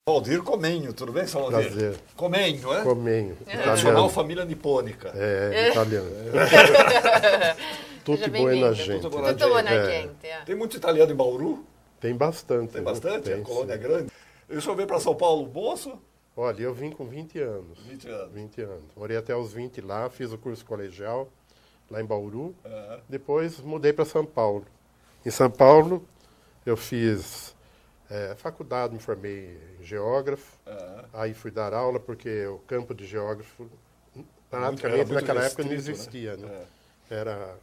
Valdir Comenho, tudo bem, Salvador? Prazer. Comenho, é? Comenho. Nacional Família Nipônica. É, italiano. Tutti buona gente. Tutto buona gente. Tem muito italiano em Bauru? Tem bastante. Tem bastante? Tem, a colônia é sim. grande. E o senhor veio para São Paulo, moço? Olha, eu vim com 20 anos. 20 anos. 20 anos. Morei até os 20 lá, fiz o curso colegial lá em Bauru. É. Depois mudei para São Paulo. Em São Paulo, eu fiz faculdade, me formei em geógrafo. Aí fui dar aula, porque o campo de geógrafo, praticamente naquela época, não existia, né? Era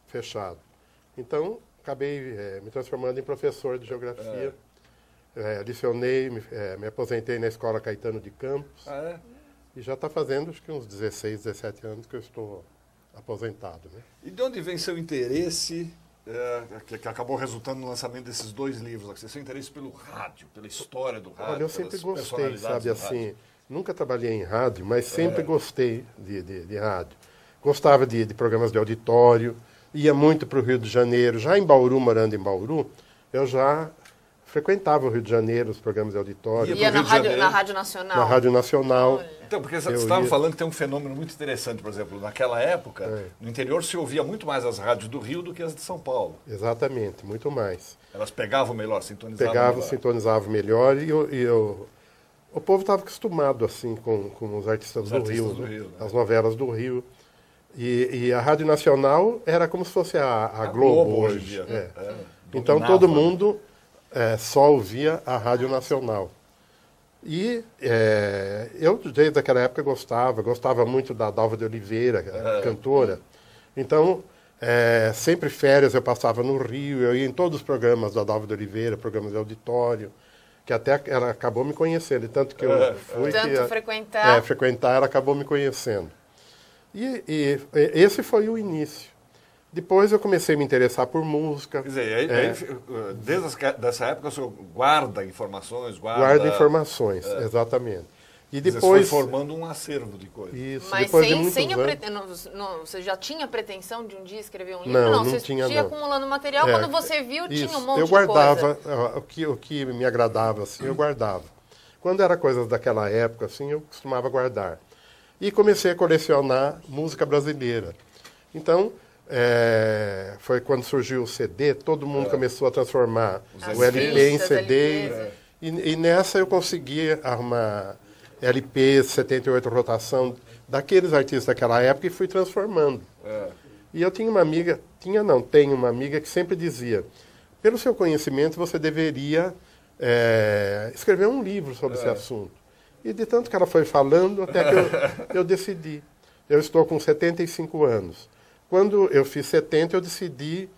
fechado. Então, acabei me transformando em professor de geografia. Licionei, me aposentei na Escola Caetano de Campos. E já está fazendo, acho que uns 16, 17 anos que eu estou aposentado, né? E de onde vem seu interesse, que acabou resultando no lançamento desses dois livros? Seu interesse pelo rádio, pela história do rádio? Olha, eu sempre pelas gostei, personalidades sabe, do assim, rádio. nunca trabalhei em rádio, mas sempre gostei de rádio. Gostava de programas de auditório, ia muito para o Rio de Janeiro. Já em Bauru, morando em Bauru, eu já frequentava o Rio de Janeiro, os programas de auditório. Ia na Rádio Nacional? Na Rádio Nacional. Olha. Então, porque você estava falando que tem um fenômeno muito interessante, por exemplo, naquela época, no interior se ouvia muito mais as rádios do Rio do que as de São Paulo. Exatamente, muito mais. Elas pegavam melhor, sintonizavam Pegavam, melhor. sintonizavam melhor o povo estava acostumado assim com os artistas do Rio, do né? Rio, né? As novelas do Rio. E a Rádio Nacional era como se fosse a Globo hoje. em dia, É. né? Então Dominava, todo né? mundo só ouvia a Rádio Nacional. E eu, desde aquela época, gostava muito da Dalva de Oliveira, cantora. Então, sempre férias eu passava no Rio, eu ia em todos os programas da Dalva de Oliveira, programas de auditório, que até ela acabou me conhecendo, tanto que eu fui... frequentar, ela acabou me conhecendo. E esse foi o início. Depois eu comecei a me interessar por música. Quer dizer, desde essa época o senhor guarda informações, Guarda informações, exatamente. E depois... depois Você foi formando um acervo de coisas. Isso, mas depois de muitos anos... você já tinha a pretensão de um dia escrever um livro? Não, você tinha, ia não. acumulando material, quando você viu, tinha um monte eu de coisa. Eu guardava o que me agradava, assim, eu guardava. Quando era coisas daquela época, assim, eu costumava guardar. E comecei a colecionar música brasileira. Então, foi quando surgiu o CD, todo mundo começou a transformar o LP em CD. E nessa eu consegui arrumar LP 78 rotação daqueles artistas daquela época e fui transformando. E eu tinha uma amiga, tenho uma amiga que sempre dizia, pelo seu conhecimento você deveria escrever um livro sobre esse assunto. E de tanto que ela foi falando, até que eu decidi. Eu estou com 75 anos. Quando eu fiz 70, eu decidi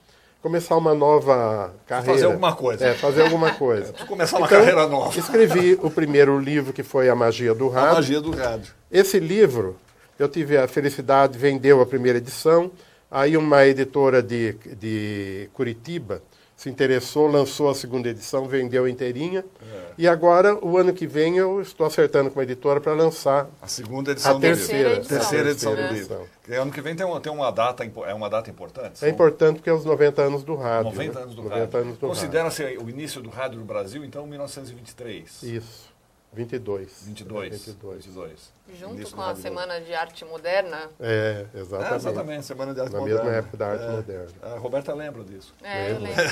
começar uma nova carreira. Fazer alguma coisa. Fazer alguma coisa. Começar uma carreira nova. Escrevi o primeiro livro, que foi A Magia do Rádio. A Magia do Rádio. Esse livro, eu tive a felicidade, vendeu a primeira edição, aí uma editora de Curitiba se interessou, lançou a segunda edição, vendeu inteirinha, e agora, o ano que vem, eu estou acertando com uma editora para lançar a segunda edição do livro. Terceira edição do livro. Ano que vem tem uma data importante? É importante porque é os 90 anos do rádio. 90 anos do rádio. Considera-se o início do rádio no Brasil, então, 1923? Isso. 22. 22. Junto com a Semana de Arte Moderna. Exatamente. Exatamente, Semana de Arte Na Moderna. mesma época da Arte Moderna. A Roberta lembra disso. Eu lembro.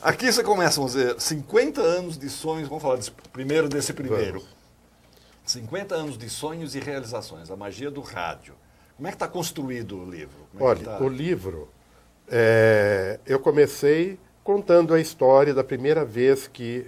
Aqui você começa, vamos dizer, 50 anos de sonhos, vamos falar primeiro desse primeiro. Vamos. 50 anos de sonhos e realizações, a magia do rádio. Como é que está construído o livro? Olha, o livro, eu comecei contando a história da primeira vez que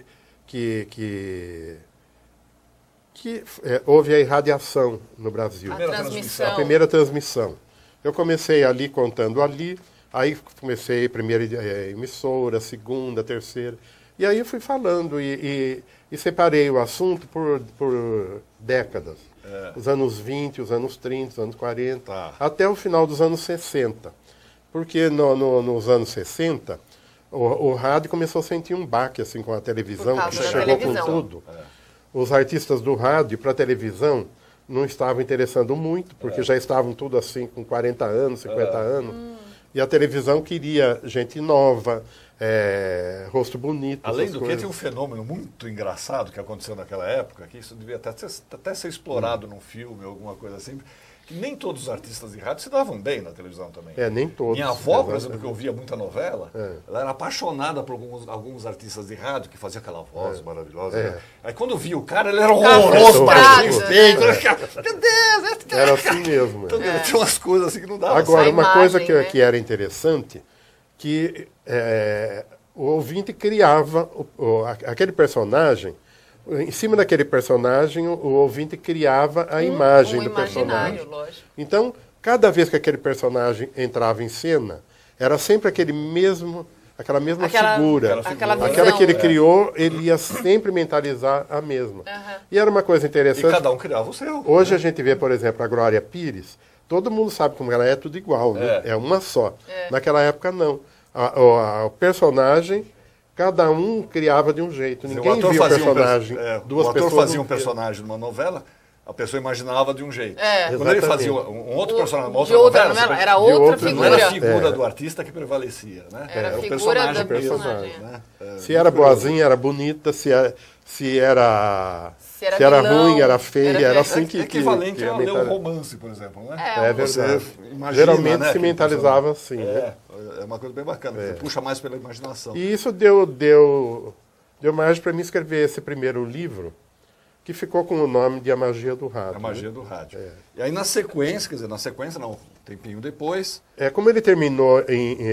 houve a irradiação no Brasil. A primeira transmissão. Eu comecei ali, contando ali, aí comecei a primeira emissora, segunda, terceira, e aí eu fui falando e separei o assunto por décadas. Os anos 20, os anos 30, os anos 40, até o final dos anos 60. Porque nos anos 60... O rádio começou a sentir um baque assim, com a televisão, que chegou com tudo. Os artistas do rádio para a televisão não estavam interessando muito, porque já estavam tudo assim com 40 anos, 50 anos. E a televisão queria gente nova, rosto bonito. Além do que, coisas. tem um fenômeno muito engraçado que aconteceu naquela época, que isso devia até ser explorado num filme, alguma coisa assim, que nem todos os artistas de rádio se davam bem na televisão também. Nem todos. Minha avó, por exemplo, que eu via muita novela, É. ela era apaixonada por alguns artistas de rádio que faziam aquela voz maravilhosa. É. Né? Aí quando via o cara, ele era Ficava horroroso, baixinho, frustrada, feio. né? Meu Deus, esse cara... Era assim mesmo. Então, tinha umas coisas assim que não dava. Agora, Essa uma imagem, coisa né? que era interessante, que o ouvinte criava aquele personagem, em cima daquele personagem, o ouvinte criava a imagem do personagem. Lógico. Então, cada vez que aquele personagem entrava em cena, era sempre aquela mesma figura. Aquela que ele criou, ele ia sempre mentalizar a mesma. E era uma coisa E interessante. cada um criava o seu. Hoje a gente vê, por exemplo, a Glória Pires, todo mundo sabe como ela é, tudo igual, né? É uma só. Naquela época, não. O personagem, cada um criava de um jeito. Ninguém via o personagem. O ator fazia um personagem numa novela, a pessoa imaginava de um jeito. Quando ele fazia um outro personagem, uma outra novela, era outra figura. não era a figura do artista que prevalecia, né? Era a o figura do mesmo, personagem. né? Se era boazinha, era bonita, se era vilão, ruim, era feia, era assim que... É equivalente a ler um mentalizava. romance, por exemplo, né? É Você verdade. imagina, Geralmente né, se mentalizava assim, né? É uma coisa bem bacana, você puxa mais pela imaginação. E isso deu margem para mim escrever esse primeiro livro, que ficou com o nome de A Magia do Rádio. A Magia do Rádio. E aí na sequência, um tempinho depois... Como ele terminou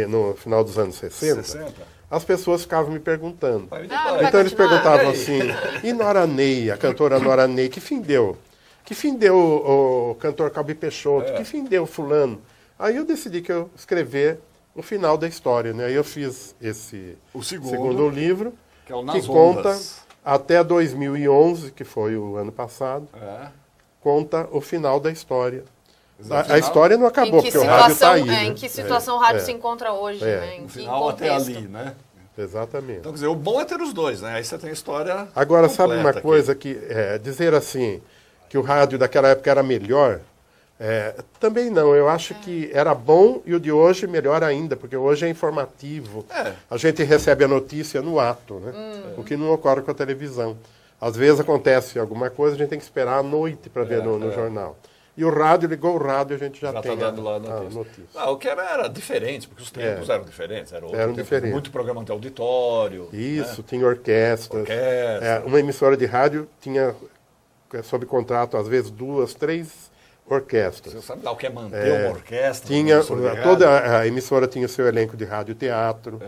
no final dos anos 60, 60? as pessoas ficavam me perguntando. Vai Então eles continuar? perguntavam assim, e Nora Ney, a cantora Nora Ney, que fim deu? Que fim deu o cantor Calbi Peixoto? Que fim deu fulano? Aí eu decidi que eu escrever o final da história, né? Aí eu fiz esse O segundo livro, que é o que Nas conta Ondas. até 2011, que foi o ano passado, conta o final da história. A história não acabou, porque o rádio está aí. Em que situação o rádio se encontra hoje, né? Em No que final até contexto? ali, né? Exatamente. Então, quer dizer, o bom é ter os dois, né? Aí você tem a história Agora, sabe uma completa coisa que dizer assim, que o rádio daquela época era melhor, também não. Eu acho que era bom e o de hoje melhor ainda, porque hoje é informativo. A gente recebe a notícia no ato, né? O que não ocorre com a televisão. Às vezes acontece alguma coisa, a gente tem que esperar à noite para ver no jornal. E o rádio, ligou o rádio, a gente já tem tá dando lá a notícia. O que era diferente, porque os tempos eram diferentes. Eram diferentes. Muito programa de auditório. Isso, tinha orquestras. Orquestra. Uma emissora de rádio tinha, sob contrato, às vezes 2, 3 orquestras. Você sabe lá o que é manter uma orquestra? Toda a emissora tinha o seu elenco de rádio e teatro,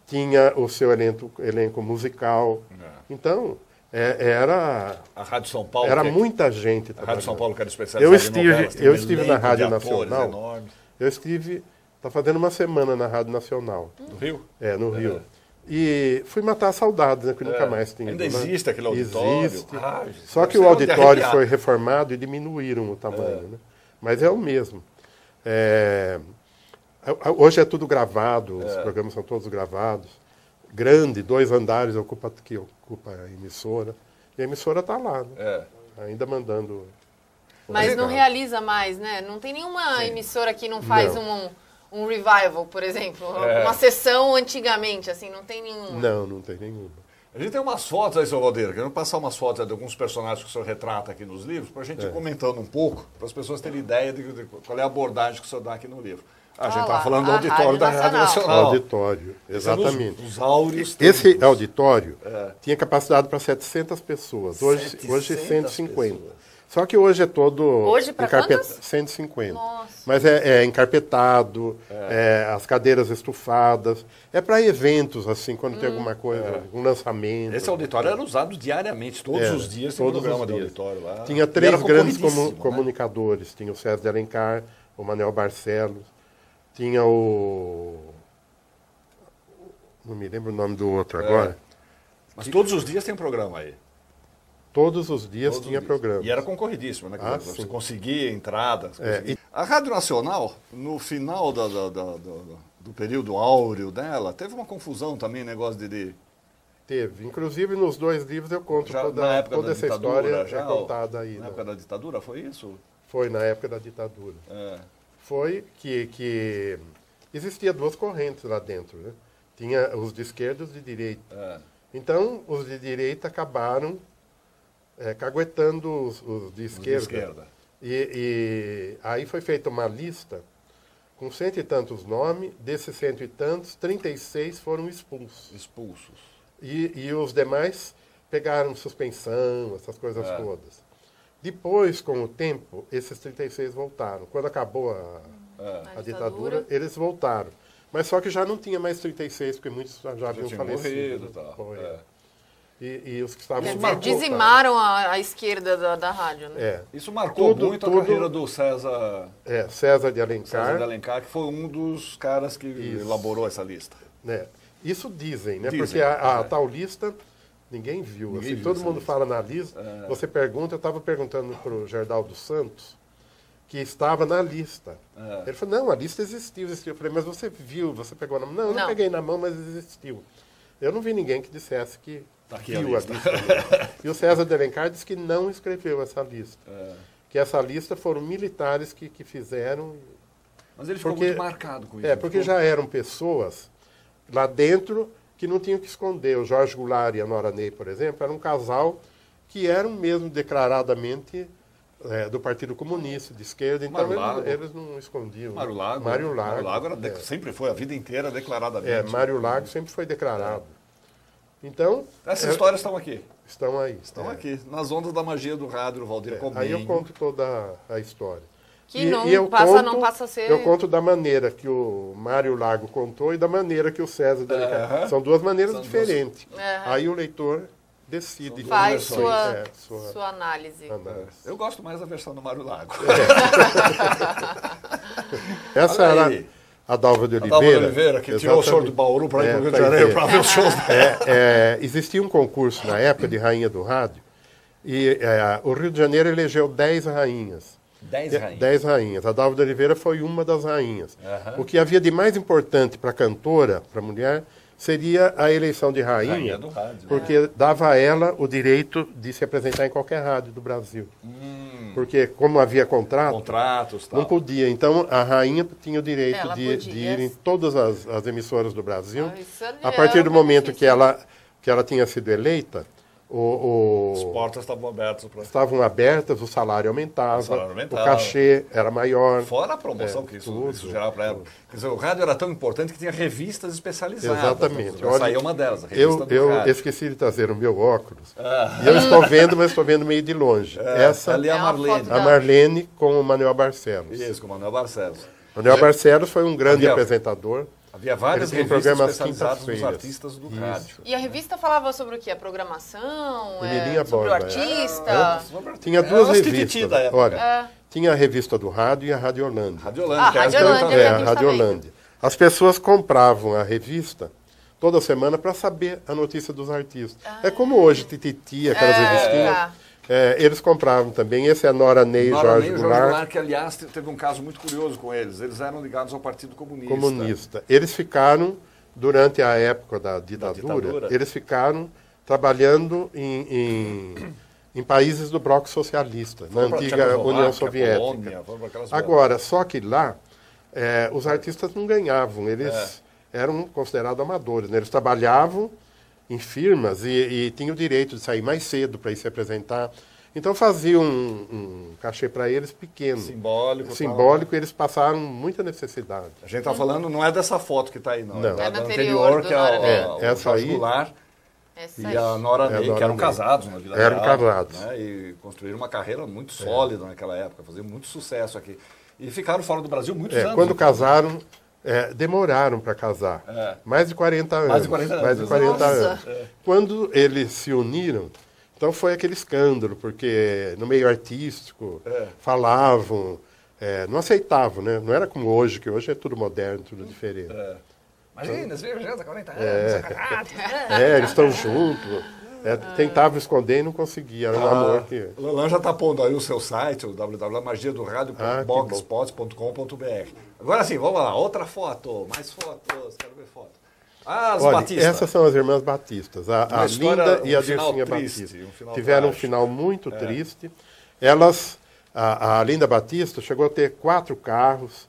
tinha o seu elenco musical. Então, era... A Rádio São Paulo... Era muita gente. A Rádio São Paulo que era especializada em novelas. Eu estive na Rádio Nacional. Enormes. Eu estive... Está fazendo uma semana na Rádio Nacional. No Rio? No Rio. E fui matar a saudade, né? Que nunca mais tinha. Ainda existe aquele auditório. Existe. Só que o auditório foi reformado e diminuíram o tamanho, né? Mas é o mesmo. Hoje é tudo gravado, os programas são todos gravados. Grande, 2 andares que ocupa a emissora. E a emissora está lá, né? Ainda mandando... Mas não realiza mais, né? Não tem nenhuma emissora que não faz um revival, por exemplo. Uma sessão antigamente, assim, não tem nenhuma. Não tem nenhuma. A gente tem umas fotos aí, seu Valdeiro. Querendo passar umas fotos de alguns personagens que o senhor retrata aqui nos livros, para a gente ir comentando um pouco, para as pessoas terem ideia de qual é a abordagem que o senhor dá aqui no livro. A gente estava falando do auditório da Rádio Nacional. Auditório, exatamente. Os áureos Esse auditório tinha capacidade para 700 pessoas. Hoje 150. Pessoas. Só que hoje é todo... Hoje para quantas? 150. Nossa. Mas é encarpetado, as cadeiras estufadas. É para eventos, assim, quando tem alguma coisa, um lançamento. Esse auditório era usado diariamente, todos os dias, tem um programa de auditório lá. Tinha 3 grandes comunicadores. Tinha o César de Alencar, o Manuel Barcelos, tinha o... Não me lembro o nome do outro agora. Mas todos os dias tem um programa aí. Todos os dias tinha programa. E era concorridíssimo, né? Você sim. conseguia entradas. A Rádio Nacional, no final do período áureo dela, teve uma confusão também, negócio de... Teve. Inclusive, nos 2 livros eu conto Já na época toda da essa ditadura, história já, contada aí. Na época da ditadura, foi isso? Foi na época da ditadura. Foi que existia duas correntes lá dentro, né? Tinha os de esquerda e os de direita. Então, os de direita acabaram caguetando os de esquerda. E aí foi feita uma lista com 100 e tantos nomes, desses 100 e tantos, 36 foram expulsos. E os demais pegaram suspensão, essas coisas todas. Depois, com o tempo, esses 36 voltaram. Quando acabou a ditadura, eles voltaram. Mas só que já não tinha mais 36, porque muitos já haviam falecido. E os que estavam... dizimaram a esquerda da rádio, né? Isso marcou muito a carreira do César... César de Alencar. César de Alencar, que foi um dos caras que elaborou essa lista. Isso dizem, né? Porque a tal lista... Ninguém viu. Assim, todo mundo fala na lista. Você pergunta, eu estava perguntando para o Gerdaldo Santos, que estava na lista. Ele falou, não, a lista existiu. Eu falei, mas você viu, você pegou na mão? Não, eu não peguei na mão, mas existiu. Eu não vi ninguém que dissesse que viu a lista. E o César de Alencar disse que não escreveu essa lista. Que essa lista foram militares que fizeram. Mas ele ficou muito marcado com isso. Porque já eram pessoas lá dentro... que não tinham que esconder. O Jorge Goulart e a Nora Ney, por exemplo, era um casal que eram mesmo declaradamente do Partido Comunista, de esquerda, então eles não escondiam. Mário Lago sempre foi, a vida inteira, declaradamente. Mário Lago sempre foi declarado. Então... Essas histórias estão aqui. Estão aí. Estão aqui, nas ondas da magia do rádio, o Valdir Cominho. Aí eu conto toda a história. Que não passa a ser... Eu conto da maneira que o Mário Lago contou e da maneira que o César... São duas maneiras diferentes. Aí o leitor decide. Faz sua análise. Eu gosto mais da versão do Mário Lago. Essa era a Dalva de Oliveira. Que tirou o senhor do Bauru para ir para o Rio de Janeiro para ver os shows. Existia um concurso na época de Rainha do Rádio e o Rio de Janeiro elegeu 10 rainhas. 10 rainhas. A Dalva de Oliveira foi uma das rainhas. O que havia de mais importante para a cantora, para a mulher, seria a eleição de rainha do rádio, porque dava a ela o direito de se apresentar em qualquer rádio do Brasil. Porque, como havia contratos, não podia. Então, a rainha tinha o direito de ir em todas as emissoras do Brasil. A partir do momento que ela tinha sido eleita, as portas estavam abertas, o salário aumentava, o cachê era maior. Fora a promoção que isso gerava para ela. Quer dizer, o rádio era tão importante que tinha revistas especializadas. Exatamente. Essa aí é uma delas, a revista do rádio. Eu esqueci de trazer o meu óculos. E eu estou vendo, mas estou vendo meio de longe. Essa ali é a Marlene. A Marlene com o Manuel Barcelos. Isso, com o Manuel Barcelos. Manuel Barcelos foi um grande apresentador. Havia várias revistas especializadas nos artistas do rádio. E a revista falava sobre o quê? A programação? Sobre o artista? Tinha duas revistas. Olha, tinha a revista do rádio e a Radiolândia. Radiolândia. As pessoas compravam a revista toda semana para saber a notícia dos artistas. É como hoje, Tititi, aquelas revistinhas. Eles compravam também. Esse é a Nora Ney e Jorge Goulart. Que, aliás, teve um caso muito curioso com eles. Eles eram ligados ao Partido Comunista. Eles ficaram, durante a época da ditadura, eles ficaram trabalhando em países do bloco socialista, na antiga União Soviética. Polônia, agora, só que lá, os artistas não ganhavam. Eles eram considerados amadores. Né? Eles trabalhavam em firmas e tinha o direito de sair mais cedo para ir se apresentar. Então fazia um cachê para eles pequeno. Simbólico, e eles passaram muita necessidade. A gente está falando, não é dessa foto que está aí, não. É da anterior, que é o Jorge Goulart e a Nora Ney, que eram casados na vida real. Eram casados. Né, e construíram uma carreira muito sólida naquela época, faziam muito sucesso aqui. E ficaram fora do Brasil muitos anos. Quando casaram... demoraram para casar. Mais de 40 anos. Mais de 40 anos. Quando eles se uniram, então foi aquele escândalo, porque no meio artístico falavam, não aceitavam, né? Não era como hoje, que hoje é tudo moderno, tudo diferente. Imagina, você já está 40 anos, eles estão juntos. Tentava esconder e não conseguia. Era um amor que... O Lelan já está pondo aí o seu site, o www.magiadoradio.blogspot.com.br. Agora sim, vamos lá. Outra foto. Mais fotos. Quero ver foto. As Batista. Essas são as irmãs Batistas. A Linda e a Dircinha Batista. Tiveram um final muito triste. Elas... A Linda Batista chegou a ter 4 carros.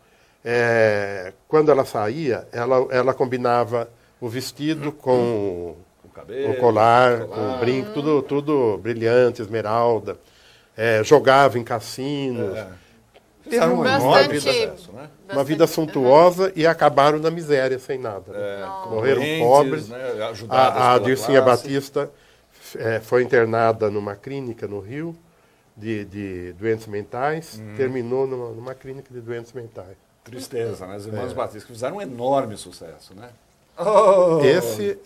quando ela saía, ela combinava o vestido com cabelo, o colar, com o brinco, tudo brilhante, esmeralda. Jogava em cassinos. Teve um enorme sucesso, né? Uma vida suntuosa e acabaram na miséria, sem nada. Morreram pobres. Né? A Dircinha Batista foi internada numa clínica no Rio de doentes mentais, terminou numa clínica de doentes mentais. Tristeza, né? As irmãs Batista que fizeram um enorme sucesso, né? Esse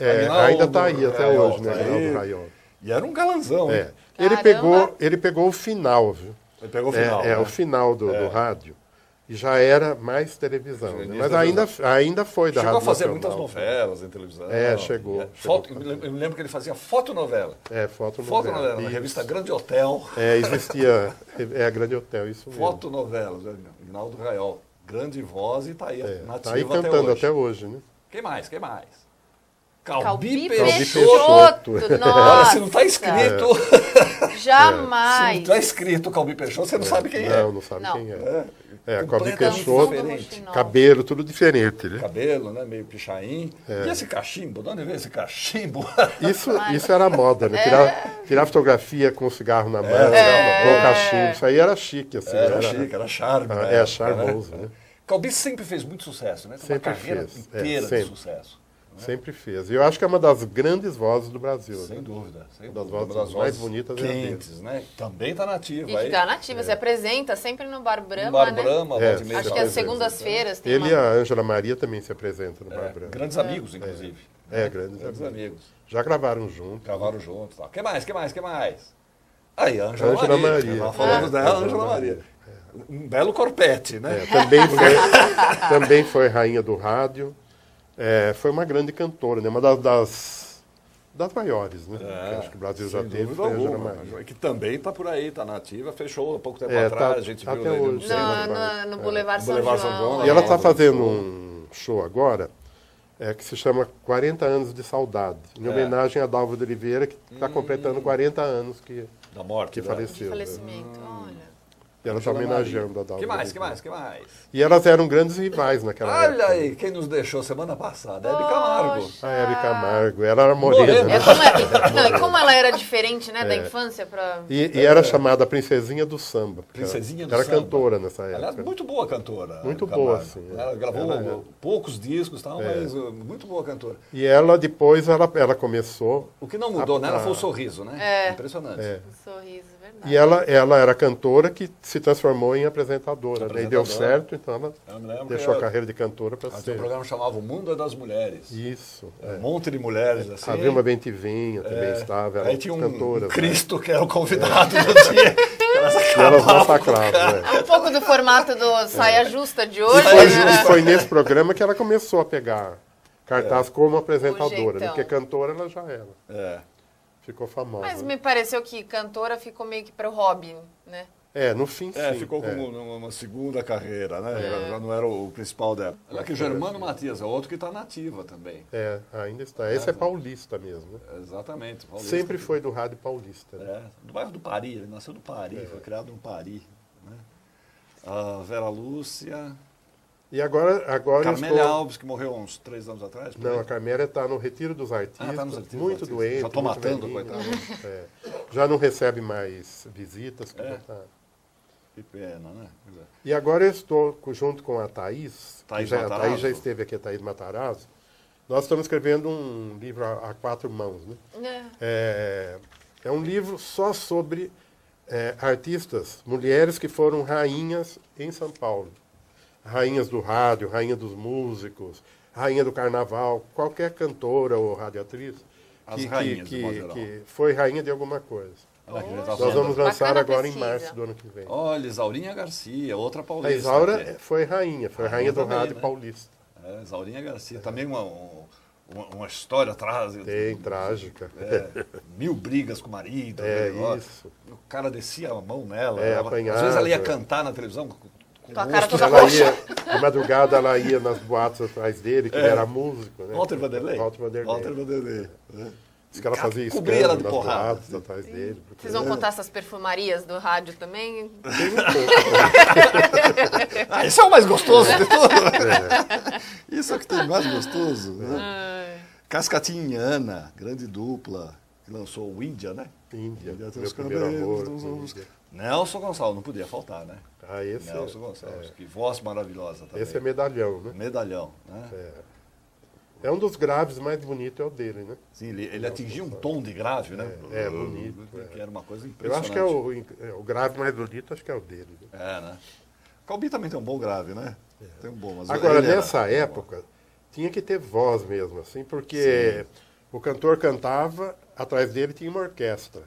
ainda está aí até hoje, né? Aguinaldo Raiol. E era um galanzão, né? Ele pegou o final, viu? Ele pegou o final. O final do rádio. E já era mais televisão. Né? Mas ainda foi da Rádio Nacional. Chegou a fazer muitas novelas em televisão. Chegou. Eu me lembro que ele fazia fotonovela. Fotonovela. Na revista Grande Hotel. Existia a Grande Hotel, isso mesmo. Fotonovelas, Aguinaldo Raiol. Grande voz e está aí nativa tá aí cantando até hoje, né? Quem mais? Calbi Peixoto. Nossa. Se não está escrito... Jamais. Se não está escrito Calbi Peixoto, você não sabe quem é. Não sabe quem é. Calbi Peixoto, cabelo, tudo diferente, né? Cabelo, né? Meio pichain. E esse cachimbo? De onde veio esse cachimbo? Isso era moda, né? Tirar fotografia com o cigarro na mão, com o cachimbo. Isso aí era chique, assim. Era chique, era charme. Charmoso, né? Calbi sempre fez muito sucesso, né? Uma carreira inteira de sucesso. Sempre fez. E eu acho que é uma das grandes vozes do Brasil. Sem dúvida. Uma das mais bonitas quentes, né? Também está nativa. E que está nativa. Se apresenta sempre no Bar Brahma, Bar Brahma, né? Acho que às segundas-feiras tem Ele e a Ângela Maria também se apresentam no Bar Brahma. Grandes amigos, inclusive. Grandes amigos. Já gravaram juntos. O que mais? Aí, Ângela Maria. Nós falamos dela, Ângela Maria. Um belo corpete, né? Também foi rainha do rádio. Foi uma grande cantora, né? Uma das maiores, né? Que acho que o Brasil já teve, foi a Ângela Maria. Que também está por aí, está nativa, fechou há pouco tempo atrás, a gente viu até hoje. No Boulevard São João. E ela está fazendo um show agora, que se chama 40 Anos de Saudade, em homenagem a Dalva de Oliveira, que está completando 40 anos da morte, que faleceu. De falecimento, olha. E ela está homenageando a Dalva. Que mais? E elas eram grandes rivais naquela época. Olha aí, quem nos deixou semana passada? Hebe Camargo. A Hebe Camargo. Ela era morena. Né? E como ela era diferente, né, da infância para... E era chamada Princesinha do Samba. Princesinha do Samba. Era cantora nessa época. Ela era muito boa cantora. Muito boa, sim. Ela gravou poucos discos, mas muito boa cantora. E ela, depois, ela começou... O que não mudou nela foi o sorriso, né? Impressionante. O sorriso. E ela era cantora que se transformou em apresentadora. Daí deu certo, então ela deixou a carreira de cantora para ser. O programa chamava O Mundo é das Mulheres. Isso. Um monte de mulheres assim. A Vilma Bentivinha também estava. Aí tinha cantoras, Cristo, que era o convidado do dia. Elas massacravam. Um pouco do formato do Saia Justa de hoje. E foi nesse programa que ela começou a pegar cartaz como apresentadora, né? Porque cantora ela já era. Ficou famosa. Mas me pareceu que cantora ficou meio que para o hobby, né? No fim, sim. Ficou como uma segunda carreira, né? Já não era o principal dela. Olha aqui, Germano Matias, é outro que está nativa também. Ainda está. Esse é paulista mesmo, né? Exatamente. Paulista. Sempre foi do rádio paulista. Né? Do bairro do Pari, ele nasceu no Pari, foi criado no Pari. Né? A Vera Lúcia... E agora Carmélia Alves, que morreu há uns 3 anos atrás? Não, a Carmélia está no Retiro dos Artistas, muito doente. Já estou matando, coitado. Já não recebe mais visitas. Que pena, né? E agora eu estou junto com a Thaís. Thaís já esteve aqui, a Thaís Matarazzo. Nós estamos escrevendo um livro a 4 mãos. Né? É um livro só sobre artistas, mulheres que foram rainhas em São Paulo. Rainhas do rádio, rainha dos músicos, rainha do carnaval, qualquer cantora ou radioatriz que foi rainha de alguma coisa. Nós vamos lançar agora em março do ano que vem. Olha, Isaurinha Garcia, outra paulista. A Isaura foi rainha do rádio paulista. Isaurinha Garcia, também uma história trágica. Tem, trágica. 1000 brigas com o marido. Isso. O cara descia a mão nela. Apanhava. Às vezes ela ia cantar na televisão. De madrugada ela ia nas boates atrás dele, que ele era músico. Né? Walter Vanderlei. Diz que ela fazia escândalo nas boates atrás dele. Vocês vão contar essas perfumarias do rádio também? Tem um pouco. esse é o mais gostoso de tudo. Isso é o que tem mais gostoso. Né? Cascatinhana, grande dupla, que lançou o Índia, né? Índia, Meu primeiro amor. Nelson Gonçalves, não podia faltar, né? Esse Nelson Gonçalves, que voz maravilhosa também. Esse é medalhão, né? Medalhão, né? É um dos graves mais bonitos, é o dele, né? Sim, ele atingiu um tom de grave, né? Bonito. Que era uma coisa Eu impressionante. acho que o grave mais bonito, acho que é o dele. Né? Né? Calbi também tem um bom grave, né? Tem um bom, mas agora, nessa época, tinha que ter voz mesmo, assim, porque o cantor cantava, atrás dele tinha uma orquestra.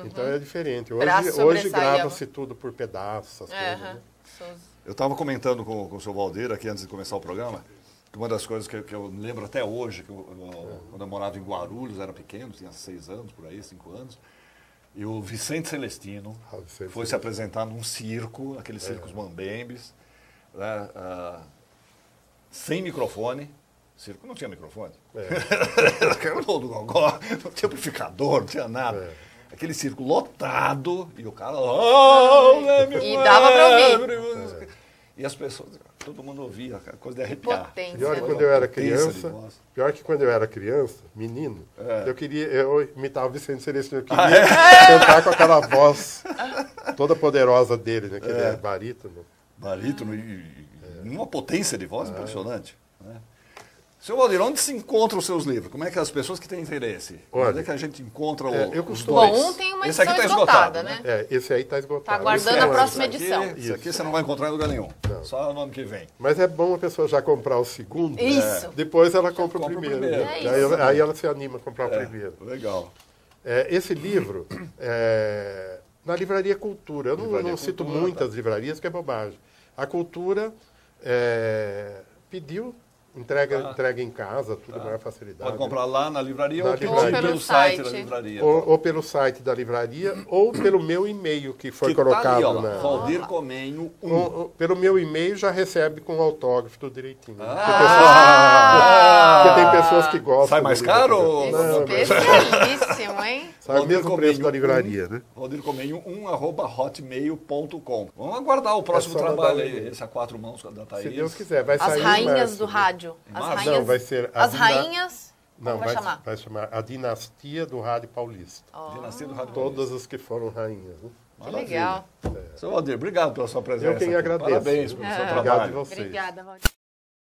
Então é diferente. Hoje grava-se tudo por pedaços, essas coisas, né? Eu estava comentando com o seu Valdir aqui antes de começar o programa, que uma das coisas que eu lembro até hoje, que quando eu morava em Guarulhos, era pequeno, tinha 6 anos, por aí, 5 anos, e o Vicente Celestino foi se apresentar num circo, aqueles circos mambembes, né, sem microfone. O circo não tinha microfone. Era o do gogó, não tinha amplificador, não tinha nada. Aquele circo lotado, e o cara... E dava pra ouvir. E as pessoas, todo mundo ouvia, coisa de arrepiar. Pior que quando eu era criança, quando eu era criança, menino, eu imitava o Vicente Celestino, eu queria cantar com aquela voz toda poderosa dele, né? Que ele é barítono. Barítono e uma potência de voz impressionante. Né? Seu Valdir, onde se encontram os seus livros? Como é que as pessoas que têm interesse? Onde é que a gente encontra os dois? Bom, tem uma edição esgotada, né? Esse aí está esgotado. Está aguardando a próxima edição. Isso aqui você não vai encontrar em lugar nenhum. Não. Só no ano que vem. Mas é bom a pessoa já comprar o segundo. Isso. Depois ela compra o primeiro. Aí ela se anima a comprar o primeiro. Legal. Esse livro, na Livraria Cultura. Eu não cito muitas livrarias, que é bobagem. A Cultura pediu... Entrega em casa, tudo maior facilidade. Pode comprar lá na livraria ou pelo site da livraria. Ou pelo site da livraria, ou pelo meu e-mail que foi colocado tá ali, na... Valdir Comenho 1. Pelo meu e-mail já recebe com autógrafo tudo direitinho. Porque tem pessoas que gostam. Sai mais caro? Especialíssimo, hein? Sai o mesmo preço da livraria, né? Valdir Comenho 1@hotmail.com. Vamos aguardar o próximo trabalho aí, esse a 4 mãos da Thaís. Se Deus quiser, vai sair. As rainhas do rádio. Não, vai ser as rainhas. Não, vai chamar A Dinastia do Rádio Paulista. Dinastia do Rádio Todas Paulista. as que foram rainhas. Né? Que legal. Seu Valdir, obrigado pela sua presença. Eu quem agradeço. Parabéns pelo seu trabalho. Obrigado a vocês. Obrigada, Valdir.